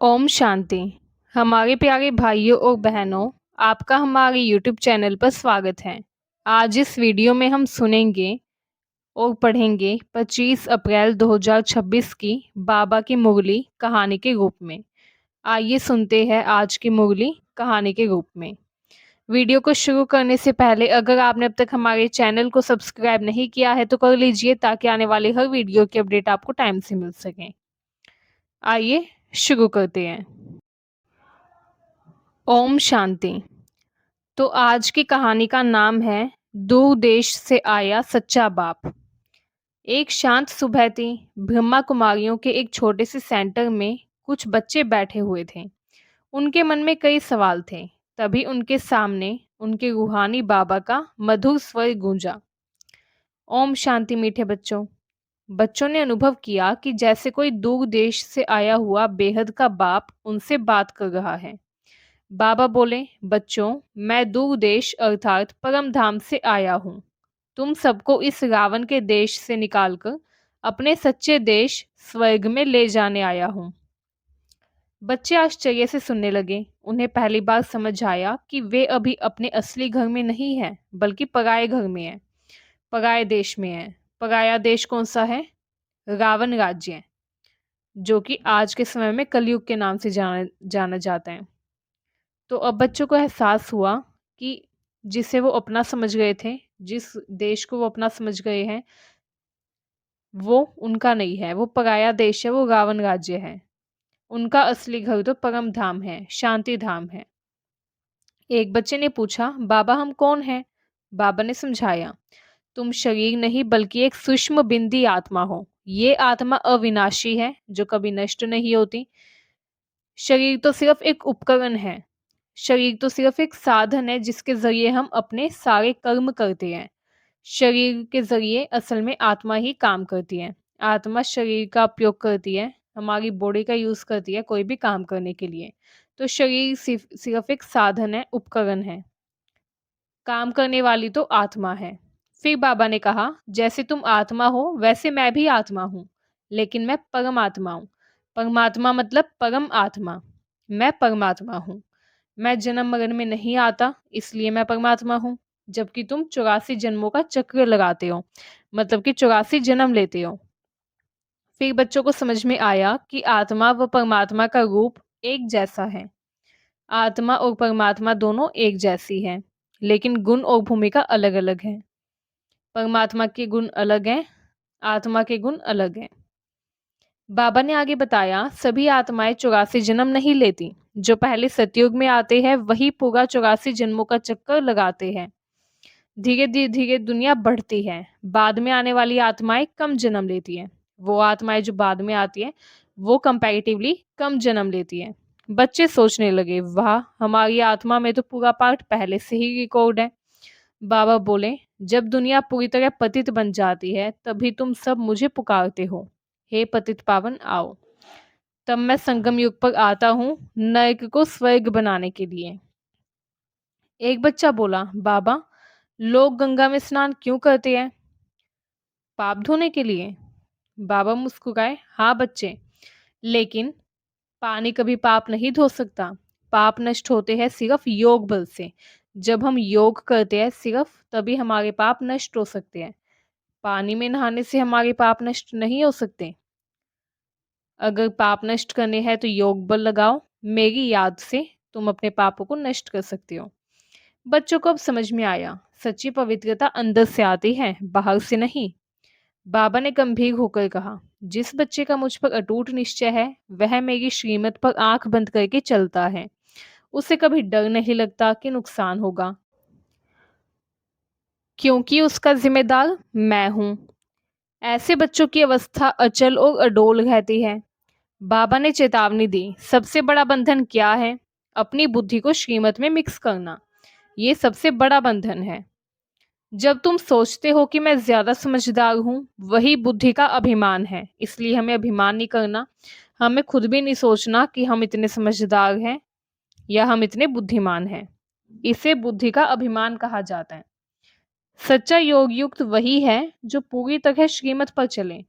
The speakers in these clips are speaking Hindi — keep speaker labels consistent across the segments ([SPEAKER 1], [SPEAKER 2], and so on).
[SPEAKER 1] ओम शांति। हमारे प्यारे भाइयों और बहनों, आपका हमारे यूट्यूब चैनल पर स्वागत है। आज इस वीडियो में हम सुनेंगे और पढ़ेंगे 25 अप्रैल 2026 की बाबा की मुरली कहानी के रूप में। आइए सुनते हैं आज की मुरली कहानी के रूप में। वीडियो को शुरू करने से पहले अगर आपने अब तक हमारे चैनल को सब्सक्राइब नहीं किया है तो कर लीजिए, ताकि आने वाली हर वीडियो की अपडेट आपको टाइम से मिल सके। आइए शुरू करते हैं। ओम शांति। तो आज की कहानी का नाम है दूर देश से आया सच्चा बाप। एक शांत सुबह थी। ब्रह्मा कुमारियों के एक छोटे से सेंटर में कुछ बच्चे बैठे हुए थे। उनके मन में कई सवाल थे। तभी उनके सामने उनके रूहानी बाबा का मधुर स्वर गूंजा। ओम शांति मीठे बच्चों। बच्चों ने अनुभव किया कि जैसे कोई दूर देश से आया हुआ बेहद का बाप उनसे बात कर रहा है। बाबा बोले, बच्चों, मैं दूर देश अर्थात परम धाम से आया हूँ। तुम सबको इस रावण के देश से निकालकर अपने सच्चे देश स्वर्ग में ले जाने आया हूँ। बच्चे आश्चर्य से सुनने लगे। उन्हें पहली बार समझ आया कि वे अभी अपने असली घर में नहीं हैं, बल्कि पराये घर में हैं, पराये देश में हैं। पराया देश कौन सा है? रावण राज्य, जो कि आज के समय में कलयुग के नाम से जाना जाना जाता है। तो अब बच्चों को एहसास हुआ कि जिसे वो अपना समझ गए थे, जिस देश को वो अपना समझ गए हैं, वो उनका नहीं है, वो पराया देश है, वो रावण राज्य है। उनका असली घर तो परम धाम है, शांति धाम है। एक बच्चे ने पूछा, बाबा हम कौन हैं? बाबा ने समझाया, तुम शरीर नहीं बल्कि एक सूक्ष्म बिंदी आत्मा हो। ये आत्मा अविनाशी है, जो कभी नष्ट नहीं होती। शरीर तो सिर्फ एक उपकरण है। शरीर तो सिर्फ एक साधन है जिसके जरिए हम अपने सारे कर्म करते हैं। शरीर के जरिए असल में आत्मा ही काम करती है। आत्मा शरीर का उपयोग करती है, हमारी बॉडी का यूज करती है कोई भी काम करने के लिए। तो शरीर सिर्फ सिर्फ एक साधन है, उपकरण है। काम करने वाली तो आत्मा है। फिर बाबा ने कहा, जैसे तुम आत्मा हो वैसे मैं भी आत्मा हूँ, लेकिन मैं परमात्मा हूँ। परमात्मा मतलब परम आत्मा। मैं परमात्मा हूँ। मैं जन्म मरण में नहीं आता, इसलिए मैं परमात्मा हूँ। जबकि तुम 84 जन्मों का चक्र लगाते हो, मतलब कि 84 जन्म लेते हो। फिर बच्चों को समझ में आया कि आत्मा व परमात्मा का रूप एक जैसा है। आत्मा और परमात्मा दोनों एक जैसी हैं, लेकिन गुण और भूमिका अलग अलग है। परमात्मा के गुण अलग हैं, आत्मा के गुण अलग हैं। बाबा ने आगे बताया, सभी आत्माएं 84 जन्म नहीं लेती। जो पहले सतयुग में आते हैं वही पूरा 84 जन्मों का चक्कर लगाते हैं। धीरे धीरे धीरे दुनिया बढ़ती है। बाद में आने वाली आत्माएं कम जन्म लेती हैं। वो आत्माएं जो बाद में आती हैं वो कंपैरेटिवली कम जन्म लेती हैं। बच्चे सोचने लगे, वाह, हमारी आत्मा में तो पूरा पार्ट पहले से ही रिकॉर्ड है। बाबा बोले, जब दुनिया पूरी तरह पतित बन जाती है तभी तुम सब मुझे पुकारते हो, हे पतित पावन आओ। तब मैं संगम युग पर आता हूँ नरक को स्वर्ग बनाने के लिए। एक बच्चा बोला, बाबा, लोग गंगा में स्नान क्यों करते हैं? पाप धोने के लिए। बाबा मुस्कुराए, हाँ बच्चे, लेकिन पानी कभी पाप नहीं धो सकता। पाप नष्ट होते हैं सिर्फ योग बल से। जब हम योग करते हैं सिर्फ तभी हमारे पाप नष्ट हो सकते हैं। पानी में नहाने से हमारे पाप नष्ट नहीं हो सकते। अगर पाप नष्ट करने हैं तो योग बल लगाओ। मेरी याद से तुम अपने पापों को नष्ट कर सकते हो। बच्चों को अब समझ में आया, सच्ची पवित्रता अंदर से आती है, बाहर से नहीं। बाबा ने गंभीर होकर कहा, जिस बच्चे का मुझ पर अटूट निश्चय है वह मेरी श्रीमत पर आंख बंद करके चलता है। उसे कभी डर नहीं लगता कि नुकसान होगा, क्योंकि उसका जिम्मेदार मैं हूं। ऐसे बच्चों की अवस्था अचल और अडोल रहती है। बाबा ने चेतावनी दी, सबसे बड़ा बंधन क्या है? अपनी बुद्धि को श्रीमत में मिक्स करना। ये सबसे बड़ा बंधन है। जब तुम सोचते हो कि मैं ज्यादा समझदार हूं, वही बुद्धि का अभिमान है। इसलिए हमें अभिमान नहीं करना। हमें खुद भी नहीं सोचना कि हम इतने समझदार हैं या हम इतने बुद्धिमान हैं। इसे बुद्धि का अभिमान कहा जाता है। सच्चा योग युक्त वही है जो पूरी तरह श्रीमत पर चले।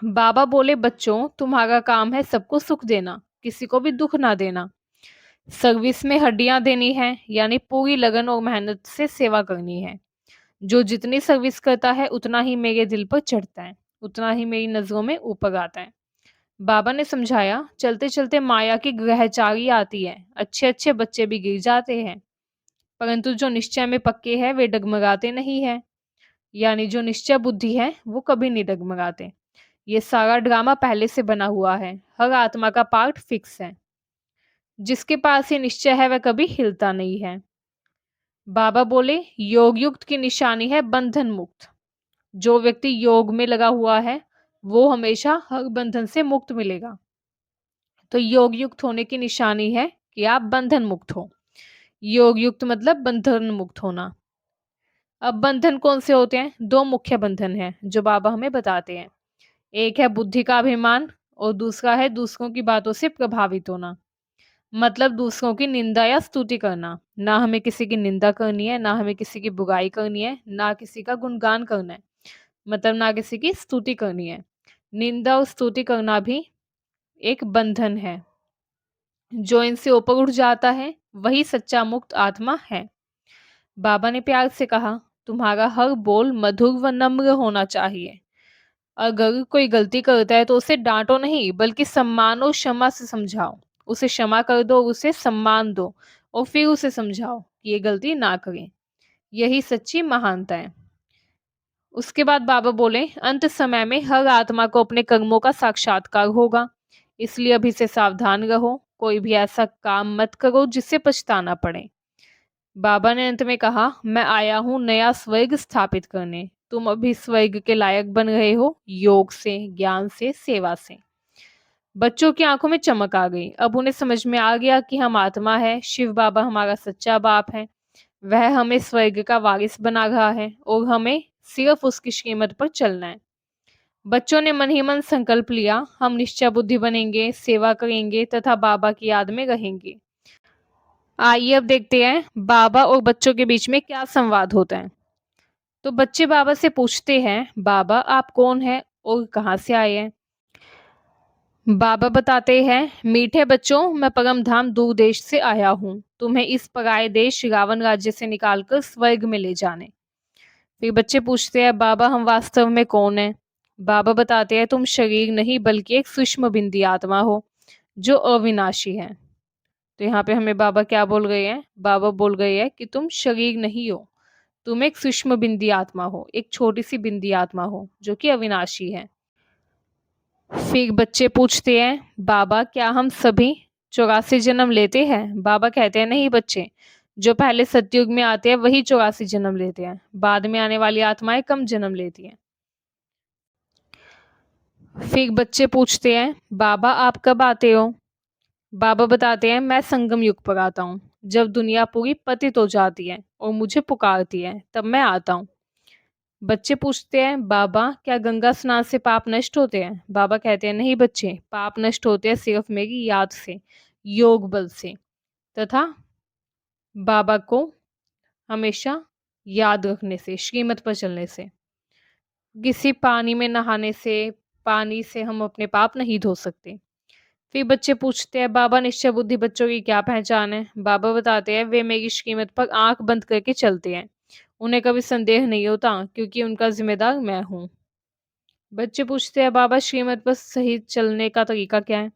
[SPEAKER 1] बाबा बोले, बच्चों, तुम्हारा काम है सबको सुख देना। किसी को भी दुख ना देना। सर्विस में हड्डियां देनी है, यानी पूरी लगन और मेहनत से सेवा करनी है। जो जितनी सर्विस करता है उतना ही मेरे दिल पर चढ़ता है, उतना ही मेरी नजरों में ऊपर आता है। बाबा ने समझाया, चलते चलते माया की ग्रहचारी आती है, अच्छे अच्छे बच्चे भी गिर जाते हैं, परंतु जो निश्चय में पक्के हैं वे डगमगाते नहीं है। यानी जो निश्चय बुद्धि है वो कभी नहीं डगमगाते। ये सारा ड्रामा पहले से बना हुआ है, हर आत्मा का पार्ट फिक्स है। जिसके पास ये निश्चय है वह कभी हिलता नहीं है। बाबा बोले, योग युक्त की निशानी है बंधन मुक्त। जो व्यक्ति योग में लगा हुआ है वो हमेशा हर बंधन से मुक्त मिलेगा। तो योग युक्त होने की निशानी है कि आप बंधन मुक्त हो। योग युक्त मतलब बंधन मुक्त होना। अब बंधन कौन से होते हैं? दो मुख्य बंधन हैं जो बाबा हमें बताते हैं। एक है बुद्धि का अभिमान और दूसरा है दूसरों की बातों से प्रभावित होना। मतलब दूसरों की निंदा या स्तुति करना। ना हमें किसी की निंदा करनी है, ना हमें किसी की बुराई करनी है, ना किसी का गुणगान करना है, मतलब ना किसी की स्तुति करनी है। निंदा और स्तुति करना भी एक बंधन है। जो इनसे ऊपर उठ जाता है वही सच्चा मुक्त आत्मा है। बाबा ने प्यार से कहा, तुम्हारा हर बोल मधुर व नम्र होना चाहिए। अगर कोई गलती करता है तो उसे डांटो नहीं, बल्कि सम्मान और क्षमा से समझाओ। उसे क्षमा कर दो, उसे सम्मान दो और फिर उसे समझाओ कि ये गलती ना करे। यही सच्ची महानता है। उसके बाद बाबा बोले, अंत समय में हर आत्मा को अपने कर्मों का साक्षात्कार होगा, इसलिए अभी से सावधान रहो। कोई भी ऐसा काम मत करो जिससे पछताना पड़े। बाबा ने अंत में कहा, मैं आया हूँ नया स्वर्ग स्थापित करने। तुम अभी स्वर्ग के लायक बन रहे हो, योग से, ज्ञान से, सेवा से। बच्चों की आंखों में चमक आ गई। अब उन्हें समझ में आ गया कि हम आत्मा है, शिव बाबा हमारा सच्चा बाप है। वह हमें स्वर्ग का वारिस बना रहा है और हमें सिर्फ उसकी श्रीमत पर चलना है। बच्चों ने मन ही मन संकल्प लिया, हम निश्चय बुद्धि बनेंगे, सेवा करेंगे तथा बाबा की याद में रहेंगे। आइए अब देखते हैं बाबा और बच्चों के बीच में क्या संवाद होता है। तो बच्चे बाबा से पूछते हैं, बाबा आप कौन हैं और कहाँ से आए हैं? बाबा बताते हैं, मीठे बच्चों, मैं परम धाम दूर देश से आया हूँ, तुम्हें इस पराये देश रावण राज्य से निकालकर स्वर्ग में ले जाने। फिर बच्चे पूछते हैं, बाबा हम वास्तव में कौन हैं? बाबा बताते हैं, तुम शरीर नहीं बल्कि एक सूक्ष्म बिंदी आत्मा हो जो अविनाशी है। तो यहाँ पे हमें बाबा क्या बोल गए हैं? बाबा बोल गए हैं कि तुम शरीर नहीं हो, तुम एक सूक्ष्म बिंदी आत्मा हो, एक छोटी सी बिंदी आत्मा हो जो कि अविनाशी है। फिर बच्चे पूछते हैं, बाबा क्या हम सभी 84 जन्म लेते हैं? बाबा कहते हैं, नहीं बच्चे, जो पहले सतयुग में आते हैं वही 84 जन्म लेते हैं, बाद में आने वाली आत्माएं कम जन्म लेती हैं। फिर बच्चे पूछते हैं, बाबा आप कब आते हो? बाबा बताते हैं, मैं संगम युग पर आता हूँ, जब दुनिया पूरी पतित हो जाती है और मुझे पुकारती है तब मैं आता हूँ। बच्चे पूछते हैं, बाबा क्या गंगा स्नान से पाप नष्ट होते हैं? बाबा कहते हैं, नहीं बच्चे, पाप नष्ट होते हैं सिर्फ मेरी याद से, योग बल से, तथा बाबा को हमेशा याद रखने से, श्रीमत पर चलने से। किसी पानी में नहाने से, पानी से हम अपने पाप नहीं धो सकते। फिर बच्चे पूछते हैं, बाबा निश्चय बुद्धि बच्चों की क्या पहचान है? बाबा बताते हैं, वे मेरी श्रीमत पर आंख बंद करके चलते हैं, उन्हें कभी संदेह नहीं होता क्योंकि उनका जिम्मेदार मैं हूँ। बच्चे पूछते हैं, बाबा श्रीमत पर सही चलने का तरीका क्या है?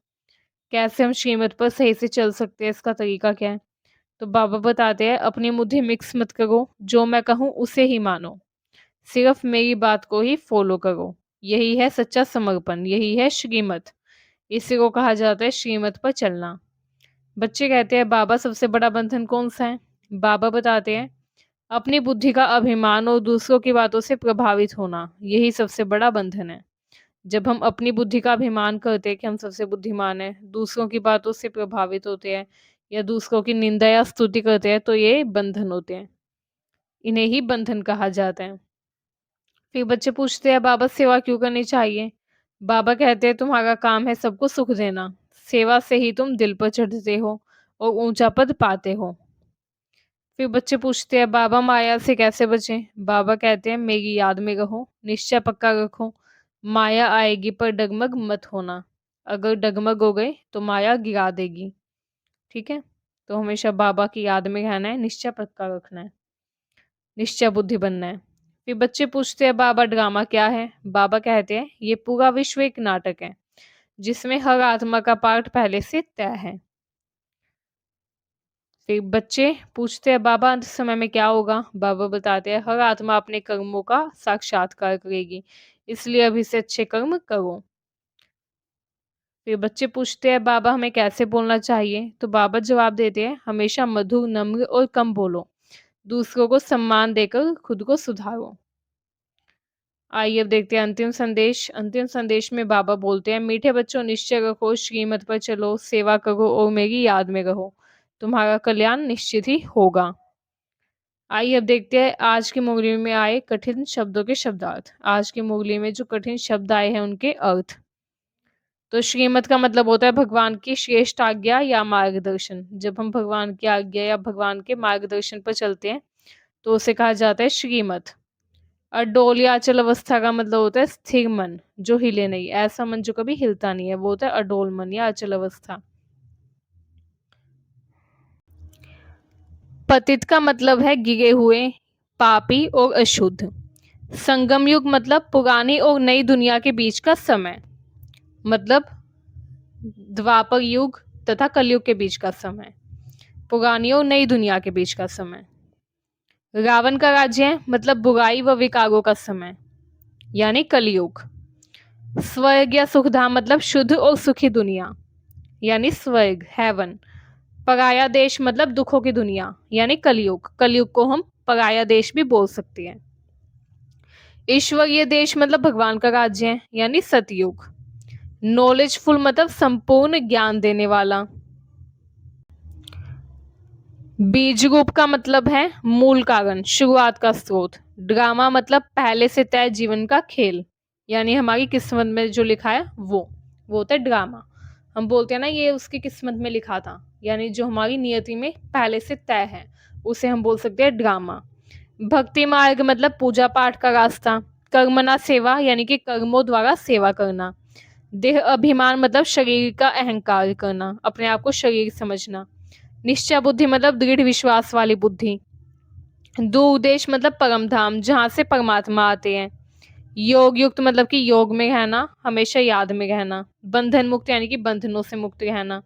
[SPEAKER 1] कैसे हम श्रीमत पर सही से चल सकते हैं, इसका तरीका क्या है? तो बाबा बताते हैं, अपनी बुद्धि मिक्स मत करो, जो मैं कहूँ उसे ही मानो, सिर्फ मेरी बात को ही फॉलो करो। यही है सच्चा समर्पण, यही है श्रीमत। इसी को कहा जाता है श्रीमत पर चलना। बच्चे कहते हैं, बाबा सबसे बड़ा बंधन कौन सा है? बाबा बताते हैं, अपनी बुद्धि का अभिमान और दूसरों की बातों से प्रभावित होना, यही सबसे बड़ा बंधन है। जब हम अपनी बुद्धि का अभिमान करते हैं कि हम सबसे बुद्धिमान हैं, दूसरों की बातों से प्रभावित होते हैं या दूसरों की निंदा या स्तुति करते हैं, तो ये बंधन होते हैं। इन्हें ही बंधन कहा जाता है। फिर बच्चे पूछते हैं, बाबा सेवा क्यों करनी चाहिए? बाबा कहते हैं, तुम्हारा काम है सबको सुख देना, सेवा से ही तुम दिल पर चढ़ते हो और ऊंचा पद पाते हो। फिर बच्चे पूछते हैं, बाबा माया से कैसे बचें? बाबा कहते हैं, मेरी याद में रहो, निश्चय पक्का रखो, माया आएगी पर डगमग मत होना। अगर डगमग हो गए तो माया गिरा देगी। ठीक है? तो हमेशा बाबा की याद में रहना है, निश्चय पक्का रखना है, निश्चय बुद्धि बनना है। फिर बच्चे पूछते हैं बाबा ड्रामा क्या है? बाबा कहते हैं ये पूरा विश्व एक नाटक है जिसमें हर आत्मा का पार्ट पहले से तय है। फिर बच्चे पूछते हैं बाबा अंत समय में क्या होगा? बाबा बताते हैं हर आत्मा अपने कर्मों का साक्षात्कार करेगी, इसलिए अभी से अच्छे कर्म करो। फिर बच्चे पूछते हैं बाबा हमें कैसे बोलना चाहिए? तो बाबा जवाब देते हैं हमेशा मधुर, नम्र और कम बोलो, दूसरों को सम्मान देकर खुद को सुधारो। आइए अब देखते हैं अंतिम संदेश। अंतिम संदेश में बाबा बोलते हैं मीठे बच्चों निश्चय रखो, श्रीमत पर चलो, सेवा करो और मेरी याद में रहो, तुम्हारा कल्याण निश्चित ही होगा। आइए अब देखते हैं आज की मुरली में आए कठिन शब्दों के शब्दार्थ। आज की मुरली में जो कठिन शब्द आए हैं उनके अर्थ। तो श्रीमत का मतलब होता है भगवान की श्रेष्ठ आज्ञा या मार्गदर्शन। जब हम भगवान की आज्ञा या भगवान के मार्गदर्शन पर चलते हैं तो उसे कहा जाता है श्रीमत। अडोल या अचल अवस्था का मतलब होता है स्थिर मन जो हिले नहीं, ऐसा मन जो कभी हिलता नहीं है, वो होता है अडोल मन या अचल अवस्था। पतित का मतलब है गिरे हुए, पापी और अशुद्ध। संगम युग मतलब पुरानी और नई दुनिया के बीच का समय, मतलब द्वापर युग तथा कलयुग के बीच का समय, पुरानी और नई दुनिया के बीच का समय। रावण का राज्य है मतलब बुराई व विकारों का समय, यानी कलयुग। स्वर्ग या सुखधाम मतलब शुद्ध और सुखी दुनिया, यानी स्वर्ग, हेवन। पराया देश मतलब दुखों की दुनिया, यानी कलयुग। कलयुग को हम पराया देश भी बोल सकते हैं। ईश्वरीय देश मतलब भगवान का राज्य है, यानी सतयुग। नॉलेजफुल मतलब संपूर्ण ज्ञान देने वाला। बीज रूप का मतलब है मूल कारण, शुरुआत का स्रोत। ड्रामा मतलब पहले से तय जीवन का खेल, यानी हमारी किस्मत में जो लिखा है वो होता है ड्रामा। हम बोलते हैं ना ये उसकी किस्मत में लिखा था, यानी जो हमारी नियति में पहले से तय है उसे हम बोल सकते हैं ड्रामा। भक्ति मार्ग मतलब पूजा पाठ का रास्ता। कर्मना सेवा यानी कि कर्मों द्वारा सेवा करना। देह अभिमान मतलब शरीर का अहंकार करना, अपने आप को शरीर समझना। निश्चय बुद्धि मतलब दृढ़ विश्वास वाली बुद्धि। दो उद्देश्य मतलब परम धाम जहां से परमात्मा आते हैं। योग युक्त मतलब कि योग में रहना, हमेशा याद में रहना। बंधन मुक्त यानी कि बंधनों से मुक्त रहना।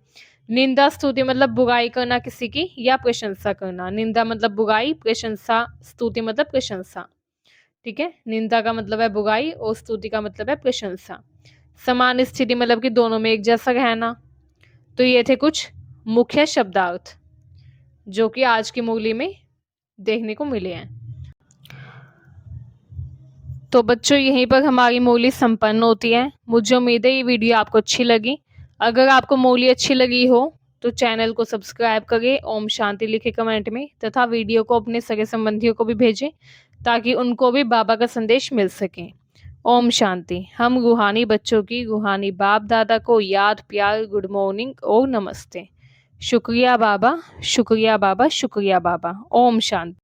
[SPEAKER 1] निंदा स्तुति मतलब बुराई करना किसी की या प्रशंसा करना। निंदा मतलब बुराई, प्रशंसा, स्तुति मतलब प्रशंसा। ठीक है, निंदा का मतलब है बुराई और स्तुति का मतलब है प्रशंसा। समान स्थिति मतलब कि दोनों में एक जैसा रहना। तो ये थे कुछ मुख्य शब्दार्थ जो कि आज की मुरली में देखने को मिले हैं। तो बच्चों यहीं पर हमारी मुरली संपन्न होती है। मुझे उम्मीद है ये वीडियो आपको अच्छी लगी। अगर आपको मुरली अच्छी लगी हो तो चैनल को सब्सक्राइब करें, ओम शांति लिखे कमेंट में, तथा वीडियो को अपने सगे संबंधियों को भी भेजें ताकि उनको भी बाबा का संदेश मिल सके। ओम शांति। हम रूहानी बच्चों की रूहानी बाप दादा को याद, प्यार, गुड मॉर्निंग और नमस्ते। शुक्रिया बाबा, शुक्रिया बाबा, शुक्रिया बाबा। ओम शांति।